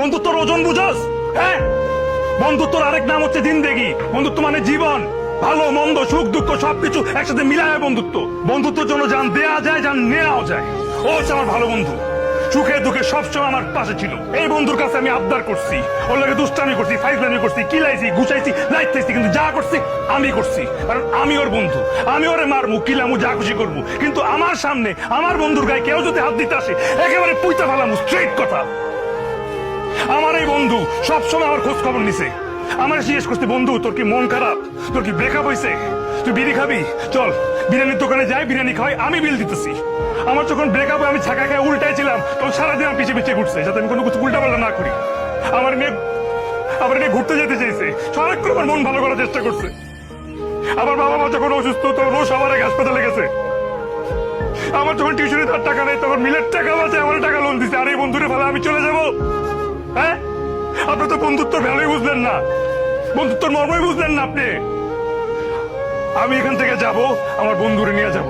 বন্ধুত্বর ওজন বুঝস? হ্যাঁ, বন্ধুত্বর আরেক নাম হচ্ছে জিন্দেগি। বন্ধুত্ব মানে জীবন, ভালো মন্দ সুখ দুঃখ সবকিছু একসাথে মিলায় বন্ধুত্ব। বন্ধুত্বের জন্য জান দেয়া যায়, জান নেওয়াও যায়। ও হচ্ছে আমার ভালো বন্ধু, সুখে দুঃখে সবসময় আমার পাশে ছিল। এই বন্ধুর কাছে আমি আবদার করছি, ওর লাগে দুষ্টামি করছি, ফাইজলামি করছি, কিলাইছি, গুছাইছি, লাইতেছি, কিন্তু যা করছি আমি করছি, কারণ আমি ওর বন্ধু। আমি ওরে মারমু, কিলামু, যা খুশি করবো, কিন্তু আমার সামনে আমার বন্ধুর গায়ে কেউ যদি হাত দিতে আসে একেবারে পুইতা ফেলামু, স্ট্রেট কথা। আমার এই বন্ধু সবসময় আমার খোঁজ খবর নিছে। আমার জিজ্ঞেস করছে, বন্ধু তোর কি মন খারাপ, তোর কি ব্রেকআপ হয়েছে, তুই বিড়ি খাবি, চল বিরিয়ানির দোকানে যাই, বিরিয়ানি খাওয়াই, আমি বিল দিতেছি। আমার যখন ব্রেকআপ আমি ছাকা খায় উল্টাই ছিলাম, তখন সারাদিন আমি পিছিয়ে পিছিয়ে ঘুরছে, যাতে আমি কোনো কিছু উল্টা পাল্টা না করি। আমার নিয়ে ঘুরতে যেতে চাইছে, অনেক করে আমার মন ভালো করার চেষ্টা করছে। আমার বাবা মা যখন অসুস্থ তখন ও সবার আগে হাসপাতালে গেছে। আমার যখন টিউশনে তার টাকা নেই তখন মিলের টাকা বাঁচে আমার টাকা লোন দিছে। আর এই বন্ধুরে ফেলে আমি চলে যাবো? হ্যাঁ, আপনি তো বন্ধুত্ব ভ্যালুই বুঝলেন না, বন্ধুত্বর মর্মই বুঝলেন না আপনি। আমি এখান থেকে যাব, আমার বন্ধুরে নিয়ে যাব।